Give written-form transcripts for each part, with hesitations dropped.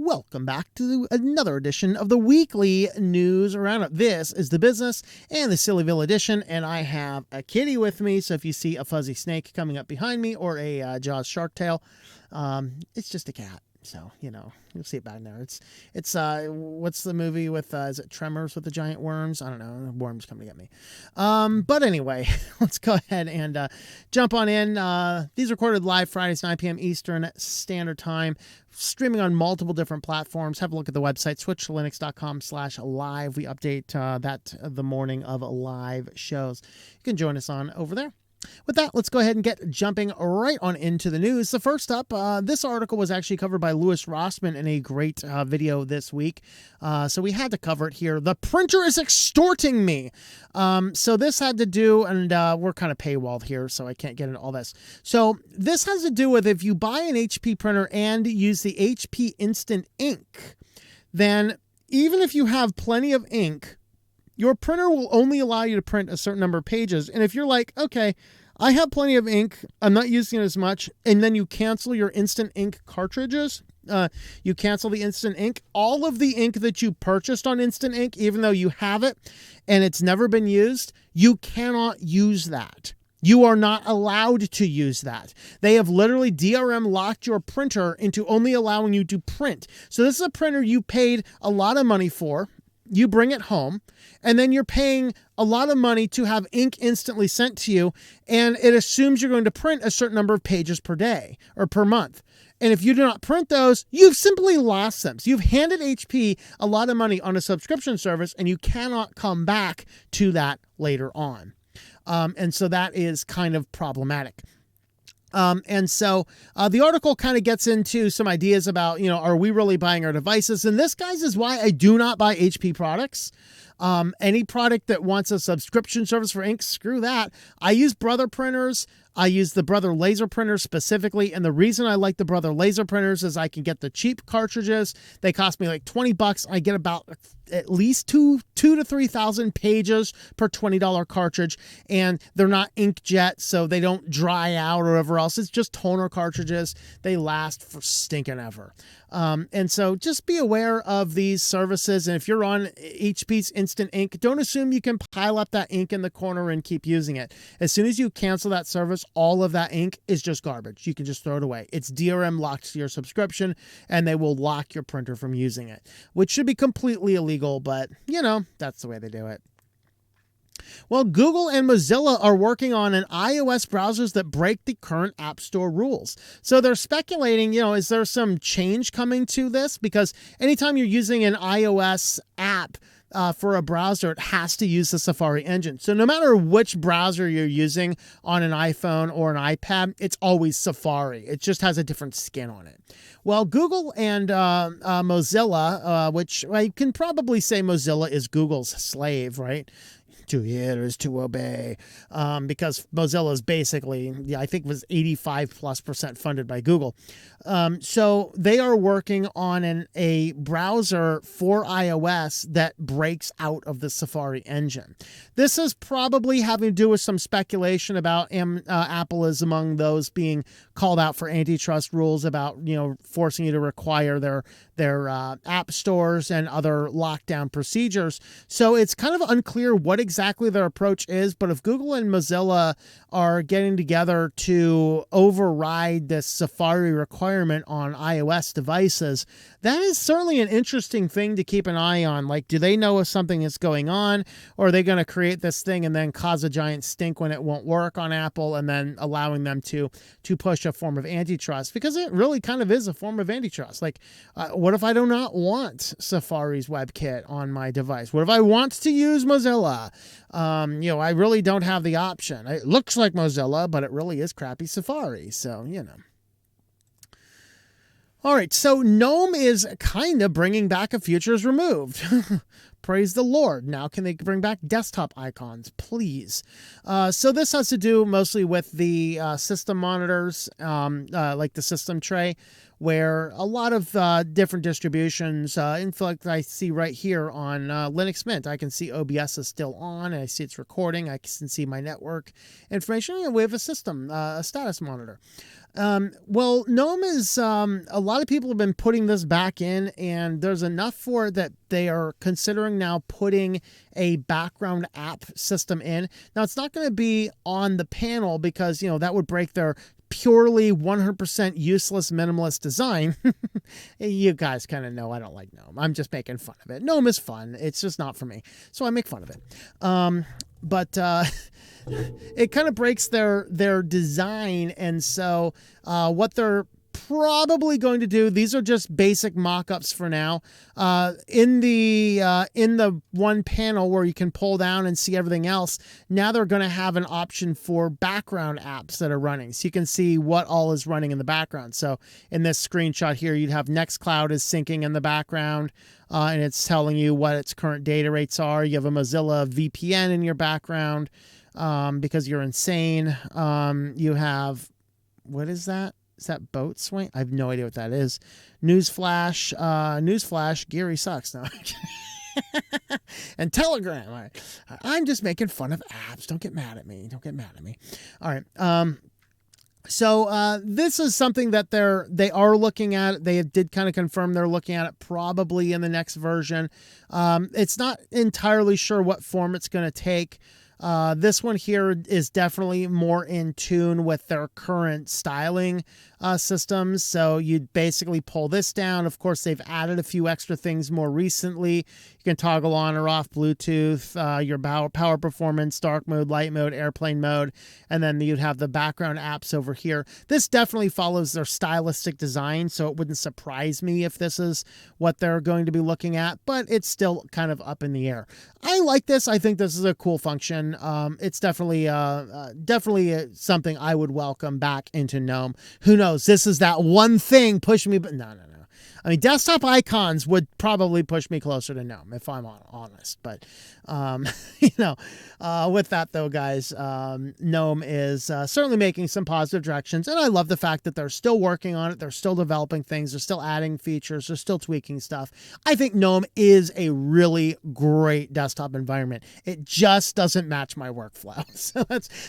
welcome back to another edition of the weekly news roundup. This is the business and the SillyVille edition, and I have a kitty with me. So if you see a fuzzy snake coming up behind me or a Jaws shark tail, it's just a cat. So, you know, you'll see it back there. It's what's the movie with, is it Tremors with the giant worms? I don't know. Worms coming to get me. But anyway, let's go ahead and jump on in. These are recorded live Fridays, 9 p.m. Eastern Standard Time, streaming on multiple different platforms. Have a look at the website, switchedtolinux.com/live. We update that the morning of live shows. You can join us on over there. With that, let's go ahead and get jumping right on into the news. The first up, this article was actually covered by Louis Rossman in a great video this week. So we had to cover it here. The printer is extorting me. So this had to do, and we're kind of paywalled here, so I can't get into all this. So this has to do with if you buy an HP printer and use the HP Instant Ink, then even if you have plenty of ink, your printer will only allow you to print a certain number of pages. And if you're like, okay, I have plenty of ink, I'm not using it as much, and then you cancel your Instant Ink cartridges, you cancel the Instant Ink, all of the ink that you purchased on Instant Ink, even though you have it and it's never been used, you cannot use that. You are not allowed to use that. They have literally DRM locked your printer into only allowing you to print. So this is a printer you paid a lot of money for. You bring it home, and then you're paying a lot of money to have ink instantly sent to you, and it assumes you're going to print a certain number of pages per day or per month. And if you do not print those, you've simply lost them. So you've handed HP a lot of money on a subscription service, and you cannot come back to that later on. And so that is kind of problematic. And so the article kind of gets into some ideas about, are we really buying our devices? And this, guys, is why I do not buy HP products. Any product that wants a subscription service for ink, screw that. I use Brother printers. I use the Brother laser printers specifically. And the reason I like the Brother laser printers is I can get the cheap cartridges. They cost me like $20. I get about at least 2,000 to 3,000 pages per $20 cartridge. And they're not inkjet, so they don't dry out or whatever else. It's just toner cartridges. They last for stinking ever. And so just be aware of these services. And if you're on HP's Instant Ink, don't assume you can pile up that ink in the corner and keep using it. As soon as you cancel that service, all of that ink is just garbage. You can just throw it away. It's DRM locked to your subscription, and they will lock your printer from using it, which should be completely illegal, but that's the way they do it. Well, Google and Mozilla are working on an iOS browsers that break the current App Store rules. So they're speculating, is there some change coming to this? Because anytime you're using an iOS app for a browser, it has to use the Safari engine. So no matter which browser you're using on an iPhone or an iPad, it's always Safari. It just has a different skin on it. Well, Google and Mozilla, which I can probably say Mozilla is Google's slave, right? To hear is to obey, because Mozilla is basically, I think it was 85+% funded by Google. So they are working on a browser for iOS that breaks out of the Safari engine. This is probably having to do with some speculation about Apple is among those being called out for antitrust rules about, forcing you to require their app stores and other lockdown procedures. So it's kind of unclear what exactly their approach is, but if Google and Mozilla are getting together to override this Safari requirement on iOS devices, that is certainly an interesting thing to keep an eye on. Like, do they know if something is going on, or are they going to create this thing and then cause a giant stink when it won't work on Apple, and then allowing them to push a form of antitrust? Because it really kind of is a form of antitrust. Like, what if I do not want Safari's WebKit on my device? What if I want to use Mozilla? I really don't have the option. It looks like Mozilla, but it really is crappy Safari. So, All right, so Gnome is kind of bringing back a Futures Removed. Praise the Lord. Now can they bring back desktop icons, please? So this has to do mostly with the system monitors, like the system tray, where a lot of different distributions, in fact, I see right here on Linux Mint, I can see OBS is still on, and I see it's recording. I can see my network information, and we have a system, a status monitor. Well, Gnome is, a lot of people have been putting this back in, and there's enough for it that they are considering now putting a background app system in. Now, it's not going to be on the panel because, that would break their purely 100% useless minimalist design. You guys kind of know I don't like Gnome. I'm just making fun of it. Gnome is fun. It's just not for me. So I make fun of it. But it kind of breaks their design. And so what they're probably going to do, these are just basic mock-ups for now. In the one panel where you can pull down and see everything else, now they're going to have an option for background apps that are running. So you can see what all is running in the background. So in this screenshot here, you'd have Nextcloud is syncing in the background. And it's telling you what its current data rates are. You have a Mozilla VPN in your background because you're insane. You have, what is that? Is that Boatswain? I have no idea what that is. Newsflash, Gary sucks. No. And Telegram. All right. I'm just making fun of apps. Don't get mad at me. All right. So this is something that they are looking at. They did kind of confirm they're looking at it probably in the next version. It's not entirely sure what form it's going to take. This one here is definitely more in tune with their current styling systems. So you'd basically pull this down. Of course, they've added a few extra things more recently. You can toggle on or off Bluetooth, your power performance, dark mode, light mode, airplane mode, and then you'd have the background apps over here. This definitely follows their stylistic design, so it wouldn't surprise me if this is what they're going to be looking at, but it's still kind of up in the air. I like this. I think this is a cool function. It's definitely something I would welcome back into Gnome. Who knows? This is that one thing pushing me, but no. I mean, desktop icons would probably push me closer to Gnome if I'm honest. But, with that though, guys, Gnome is certainly making some positive directions. And I love the fact that they're still working on it. They're still developing things. They're still adding features. They're still tweaking stuff. I think Gnome is a really great desktop environment. It just doesn't match my workflow. So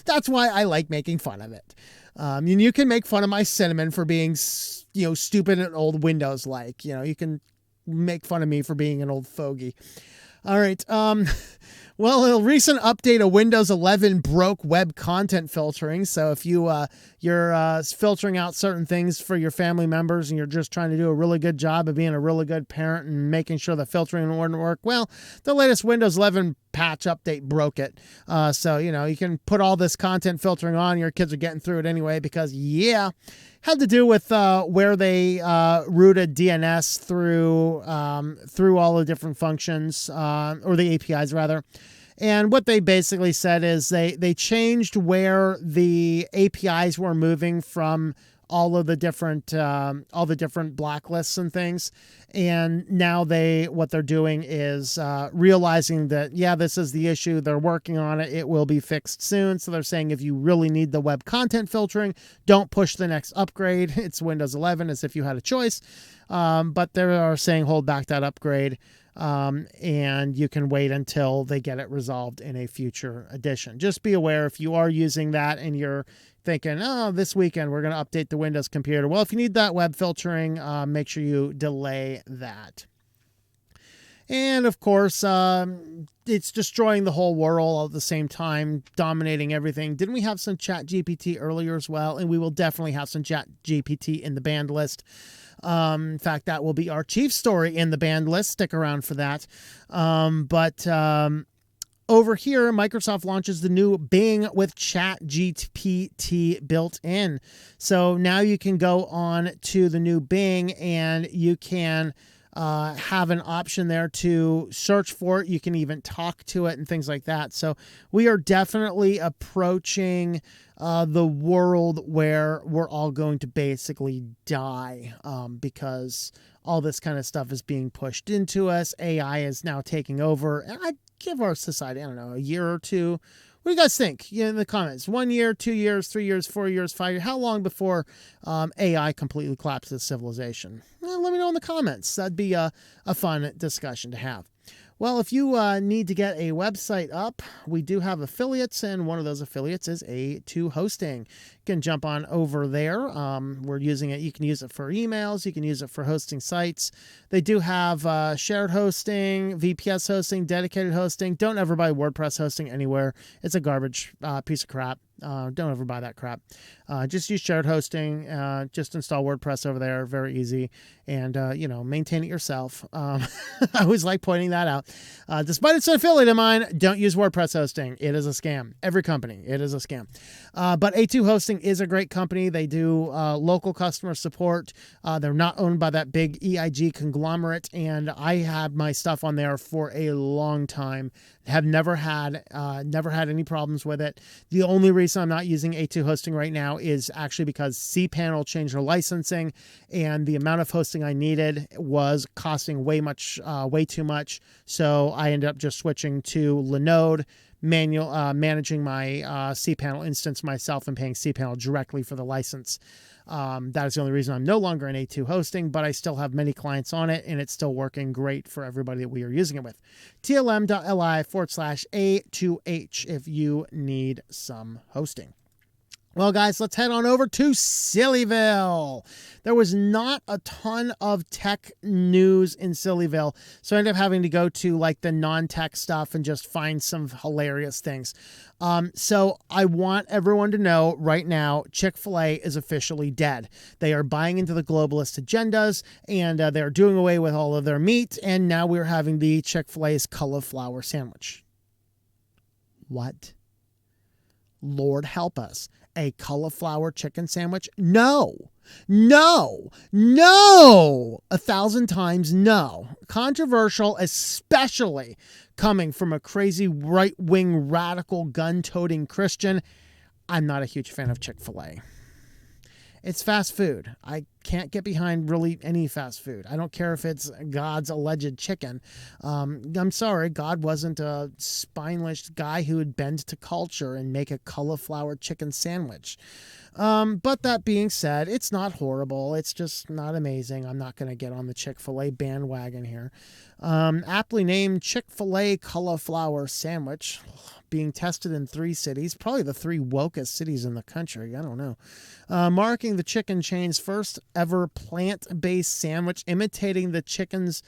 that's why I like making fun of it. And you can make fun of my cinnamon for being, stupid and old Windows like. You can make fun of me for being an old fogey. All right. Well, a recent update of Windows 11 broke web content filtering. So if you're filtering out certain things for your family members and you're just trying to do a really good job of being a really good parent and making sure the filtering wouldn't work, well, the latest Windows 11 patch update broke it. So, you can put all this content filtering on. Your kids are getting through it anyway because, had to do with where they routed DNS through all the different functions, or the APIs rather. And what they basically said is they changed where the APIs were moving from all the different blacklists and things. And now what they're doing is realizing that, this is the issue. They're working on it. It will be fixed soon. So they're saying if you really need the web content filtering, don't push the next upgrade. It's Windows 11 as if you had a choice. But they are saying hold back that upgrade. And you can wait until they get it resolved in a future edition. Just be aware if you are using that and you're thinking, this weekend we're going to update the Windows computer. Well, if you need that web filtering, make sure you delay that. And of course, it's destroying the whole world all at the same time, dominating everything. Didn't we have some ChatGPT earlier as well? And we will definitely have some ChatGPT in the banned list. In fact, that will be our chief story in the banned list. Stick around for that. But over here, Microsoft launches the new Bing with ChatGPT built in. So now you can go on to the new Bing and you can have an option there to search for it. You can even talk to it and things like that. So we are definitely approaching the world where we're all going to basically die because all this kind of stuff is being pushed into us. AI is now taking over. And I give our society, a year or two. What do you guys think? In the comments. 1 year, 2 years, 3 years, 4 years, 5 years. How long before AI completely collapses civilization? Let me know in the comments. That'd be a fun discussion to have. Well, if you need to get a website up, we do have affiliates, and one of those affiliates is A2 Hosting. You can jump on over there. We're using it. You can use it for emails. You can use it for hosting sites. They do have shared hosting, VPS hosting, dedicated hosting. Don't ever buy WordPress hosting anywhere. It's a garbage piece of crap. Don't ever buy that crap. Just use shared hosting. Just install WordPress over there. Very easy. And, maintain it yourself. I always like pointing that out. Despite it's an affiliate of mine, don't use WordPress hosting. It is a scam. Every company, it is a scam. But A2 Hosting is a great company. They do local customer support. They're not owned by that big EIG conglomerate. And I had my stuff on there for a long time. Have never had any problems with it. The only reason I'm not using A2 Hosting right now is actually because cPanel changed their licensing, and the amount of hosting I needed was costing way too much. So I ended up just switching to Linode, managing my cPanel instance myself and paying cPanel directly for the license. That is the only reason I'm no longer in A2 Hosting, but I still have many clients on it, and it's still working great for everybody that we are using it with. tlm.li/A2H if you need some hosting. Well, guys, let's head on over to SillyVille. There was not a ton of tech news in SillyVille, so I ended up having to go to like the non-tech stuff and just find some hilarious things. So I want everyone to know right now, Chick-fil-A is officially dead. They are buying into the globalist agendas, and they're doing away with all of their meat, and now we're having the Chick-fil-A's cauliflower sandwich. What? Lord help us. A cauliflower chicken sandwich? No. 1,000 times no. Controversial, especially coming from a crazy right-wing radical gun-toting Christian. I'm not a huge fan of Chick-fil-A. It's fast food. I can't get behind really any fast food. I don't care if it's God's alleged chicken. I'm sorry, God wasn't a spineless guy who would bend to culture and make a cauliflower chicken sandwich. But that being said, it's not horrible. It's just not amazing. I'm not going to get on the Chick-fil-A bandwagon here. Aptly named Chick-fil-A cauliflower sandwich, being tested in 3 cities, probably the 3 wokest cities in the country. I don't know. Marking the chicken chain's first ever plant-based sandwich, imitating the chain's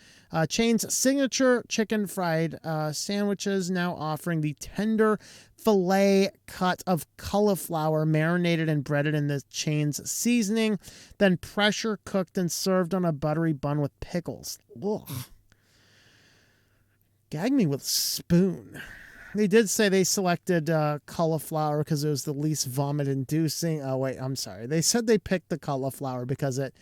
signature chicken fried sandwiches, now offering the tender filet cut of cauliflower marinated and breaded in the chain's seasoning, then pressure cooked and served on a buttery bun with pickles. Ugh. Gag me with a spoon. They did say they selected cauliflower because it was the least vomit-inducing. Oh, wait, I'm sorry. They said they picked the cauliflower because it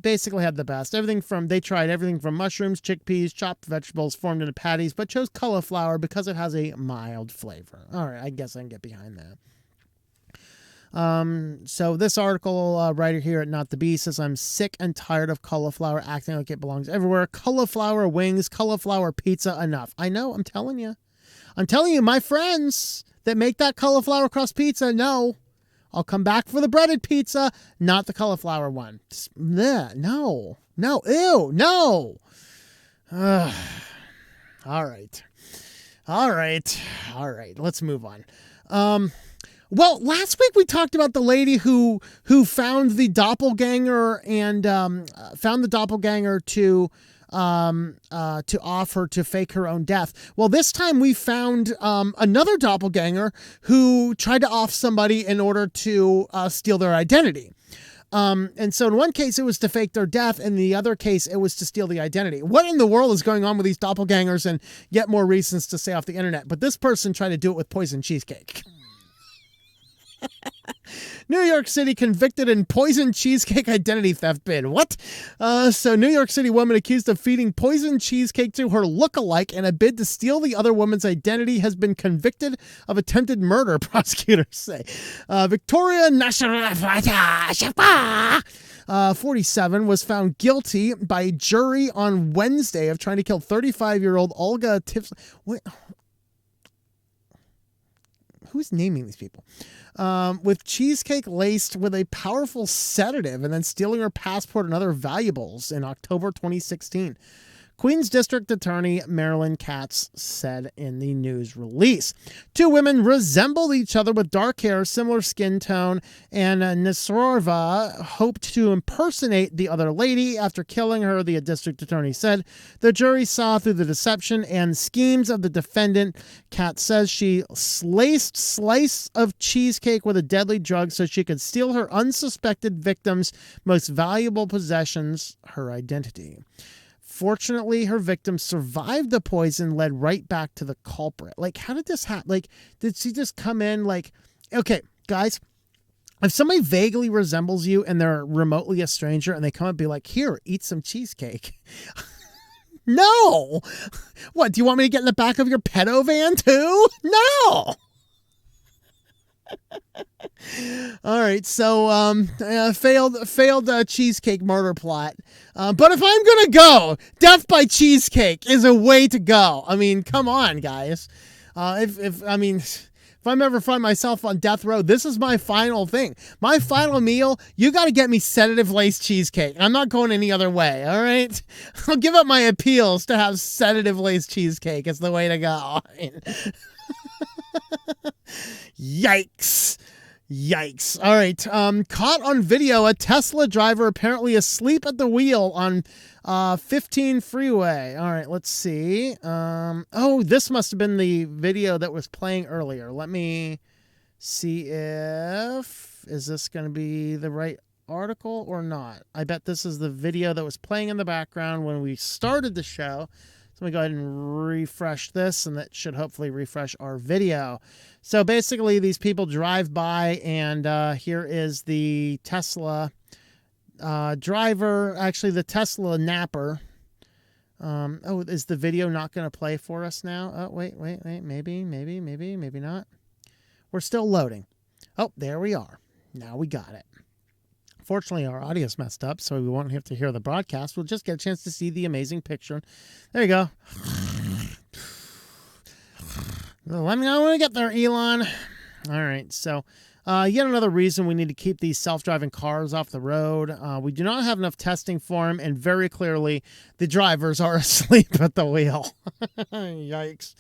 basically had the best. They tried everything from mushrooms, chickpeas, chopped vegetables formed into patties, but chose cauliflower because it has a mild flavor. All right, I guess I can get behind that. So this article writer here at Not the Beast says, I'm sick and tired of cauliflower acting like it belongs everywhere. Cauliflower wings, cauliflower pizza, enough. I know, I'm telling you. My friends that make that cauliflower crust pizza, no. I'll come back for the breaded pizza, not the cauliflower one. No. Ew, no. All right. Let's move on. Well, last week we talked about the lady who found the doppelganger and found the doppelganger to offer to fake her own death. Well, this time we found another doppelganger who tried to off somebody in order to steal their identity. And so in one case it was to fake their death, and in the other case it was to steal the identity. What in the world is going on with these doppelgangers, and yet more reasons to stay off the internet? But this person tried to do it with poison cheesecake. New York City convicted in poison cheesecake identity theft bid. What? So New York City woman accused of feeding poison cheesecake to her lookalike in a bid to steal the other woman's identity has been convicted of attempted murder, prosecutors say. Victoria 47 was found guilty by jury on Wednesday of trying to kill 35-year-old Olga Tips. Wait. Who's naming these people? With cheesecake laced with a powerful sedative and then stealing her passport and other valuables in October 2016. Queens District Attorney Marilyn Katz said in the news release. Two women resembled each other with dark hair, similar skin tone, and Nesorova hoped to impersonate the other lady after killing her, the district attorney said. The jury saw through the deception and schemes of the defendant. Katz says she laced slice of cheesecake with a deadly drug so she could steal her unsuspected victim's most valuable possessions, her identity. Fortunately, her victim survived the poison, led right back to the culprit. Like, how did this happen? Like, did she just come in like, okay, guys, if somebody vaguely resembles you and they're remotely a stranger and they come and be like, here, eat some cheesecake. No. What, do you want me to get in the back of your pedo van too? No. All right, so failed cheesecake murder plot. But if I'm gonna go, death by cheesecake is a way to go. I mean, come on, guys. If I'm ever find myself on death row, this is my final thing. My final meal, you got to get me sedative-laced cheesecake. I'm not going any other way, all right? I'll give up my appeals to have sedative-laced cheesecake as the way to go. Yikes. Yikes. All right. Caught on video, a Tesla driver apparently asleep at the wheel on 15 freeway. All right, let's see. Oh, this must have been the video that was playing earlier. Let me see is this going to be the right article or not. I bet this is the video that was playing in the background when we started the show. So let me go ahead and refresh this, and that should hopefully refresh our video. So basically, these people drive by, and here is the Tesla driver, actually the Tesla napper. Oh, is the video not going to play for us now? Oh, wait, maybe not. We're still loading. Oh, there we are. Now we got it. Fortunately, our audio's messed up, so we won't have to hear the broadcast. We'll just get a chance to see the amazing picture. There you go. Let me know when we get there, Elon. All right, so yet another reason we need to keep these self-driving cars off the road. We do not have enough testing for them, and very clearly, the drivers are asleep at the wheel. Yikes.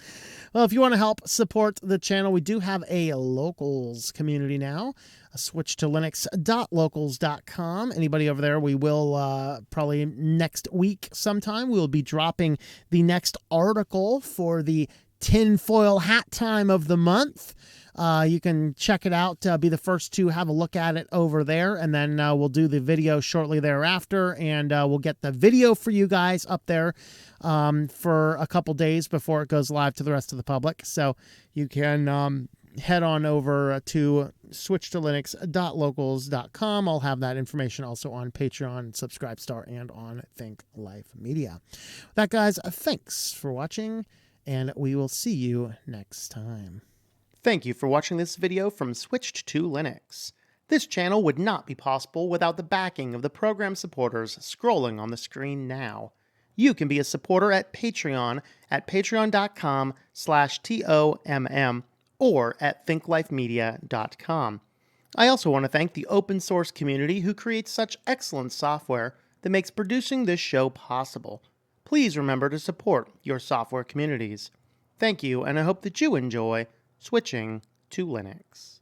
Well, if you want to help support the channel, we do have a locals community now. switchedtolinux.locals.com. Anybody over there, we will probably next week sometime, we will be dropping the next article for the tinfoil hat time of the month. You can check it out, be the first to have a look at it over there, and then we'll do the video shortly thereafter, and we'll get the video for you guys up there for a couple days before it goes live to the rest of the public. So you can head on over to switchedtolinux.locals.com. I'll have that information also on Patreon, Subscribestar, and on Think Life Media. With that, guys, thanks for watching, and we will see you next time. Thank you for watching this video from Switched to Linux. This channel would not be possible without the backing of the program supporters scrolling on the screen now. You can be a supporter at Patreon at patreon.com/TOMM or at thinklifemedia.com. I also want to thank the open source community who creates such excellent software that makes producing this show possible. Please remember to support your software communities. Thank you, and I hope that you enjoy switching to Linux.